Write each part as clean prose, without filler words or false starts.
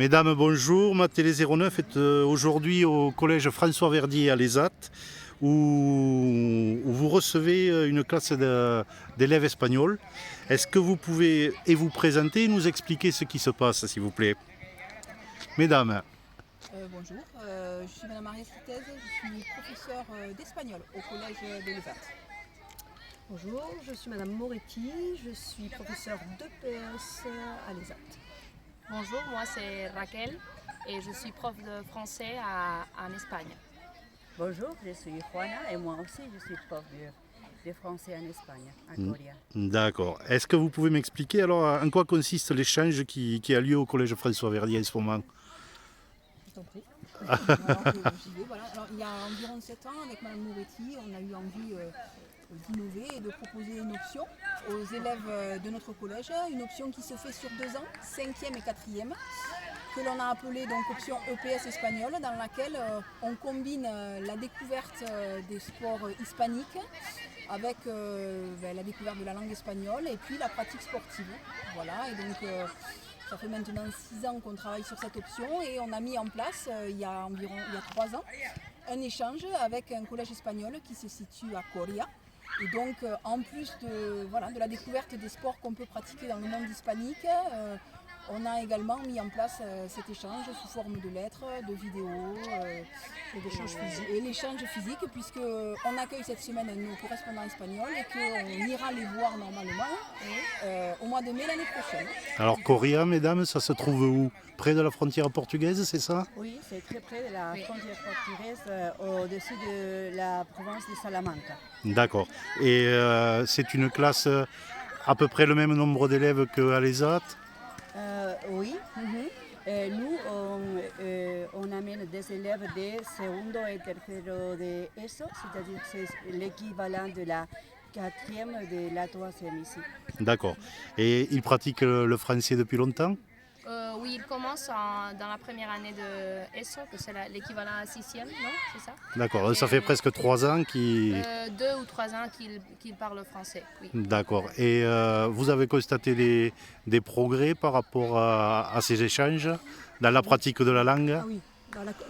Mesdames, bonjour. Ma Télé 09 est aujourd'hui au collège François Verdier à l'ESAT où vous recevez une classe d'élèves espagnols. Est-ce que vous pouvez vous présenter et nous expliquer ce qui se passe, s'il vous plaît? Mesdames. Bonjour, je suis Madame Marie Stitez, je suis professeure d'espagnol au collège de l'ESAT. Bonjour, je suis Madame Moretti, je suis professeure d'EPS à l'ESAT. Bonjour, moi c'est Raquel et je suis prof de français en Espagne. Bonjour, je suis Juana et moi aussi je suis prof de français en Espagne, à Coria. D'accord. Est-ce que vous pouvez m'expliquer alors en quoi consiste l'échange qui a lieu au collège François Verdier en ce moment? Je t'en prie. Voilà. Alors, il y a environ 7 ans, avec Madame Moretti, on a eu envie d'innover et de proposer une option aux élèves de notre collège, une option qui se fait sur 2 ans, 5e et 4e, que l'on a appelée donc option EPS espagnol, dans laquelle on combine la découverte des sports hispaniques avec la découverte de la langue espagnole et puis la pratique sportive. Voilà, et donc ça fait maintenant 6 ans qu'on travaille sur cette option et on a mis en place il y a 3 ans un échange avec un collège espagnol qui se situe à Coria. Et donc en plus de la découverte des sports qu'on peut pratiquer dans le monde hispanique, on a également mis en place cet échange sous forme de lettres, de vidéos et l'échange physique, puisqu'on accueille cette semaine nos correspondants espagnols et qu'on ira les voir normalement au mois de mai l'année prochaine. Alors Coria, mesdames, ça se trouve où? Près de la frontière portugaise, c'est ça? Oui, c'est très près de la frontière portugaise, au-dessus de la province de Salamanca. D'accord. Et c'est une classe à peu près le même nombre d'élèves qu'à l'ESAT? Oui. Nous, on amène des élèves de segundo et tercero de ESO, c'est-à-dire que c'est l'équivalent de la 4e de la 3e ici. D'accord. Et ils pratiquent le français depuis longtemps? Oui, il commence dans la première année de ESO, que c'est l'équivalent à 6e, non? C'est ça? D'accord, ça fait presque 3 ans qu'ils... 2 ou 3 ans qu'il parle français, oui. D'accord. Et vous avez constaté des progrès par rapport à ces échanges dans la pratique de la langue? Ah oui,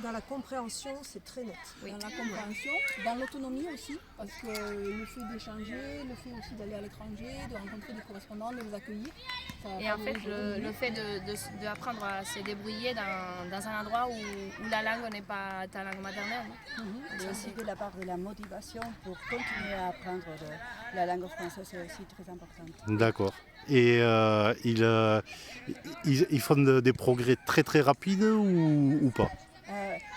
dans la compréhension, c'est très net. Dans la compréhension, dans l'autonomie aussi, parce que le fait d'échanger, le fait aussi d'aller à l'étranger, de rencontrer des correspondants, de les accueillir. Et en fait, le fait d'apprendre à se débrouiller dans un endroit où la langue n'est pas ta langue maternelle. Et aussi de la part de la motivation pour continuer à apprendre la langue française, c'est aussi très important. D'accord. Et ils font des progrès très très rapides ou pas?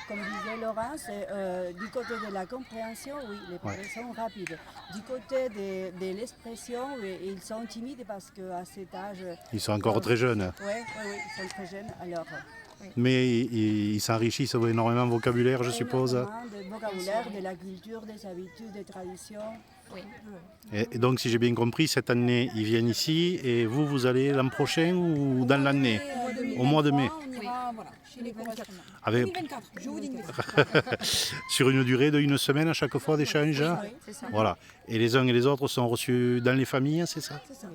Comme disait Laurence, du côté de la compréhension, oui, les progrès sont rapides. Du côté de l'expression, oui, ils sont timides parce qu'à cet âge... Ils sont encore très jeunes. Oui, ils sont très jeunes. Alors, mais ils s'enrichissent énormément de vocabulaire, je suppose. De vocabulaire, de la culture, des habitudes, des traditions. Oui. Et donc, si j'ai bien compris, cette année, ils viennent ici et vous allez l'an prochain ou dans l'année? Au mois de mai. On ira chez les correspondants. Avec... 2024, je vous dis une bêtise. Sur une durée de 1 semaine à chaque fois d'échange? Oui, c'est ça. Voilà. Et les uns et les autres sont reçus dans les familles, c'est ça? C'est ça.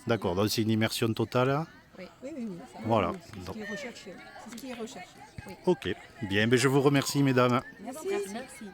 D'accord, donc c'est une immersion totale. Oui. Voilà. C'est ce qui est recherché. C'est ce qui est recherché. Ok, bien, je vous remercie mesdames. Merci. Merci.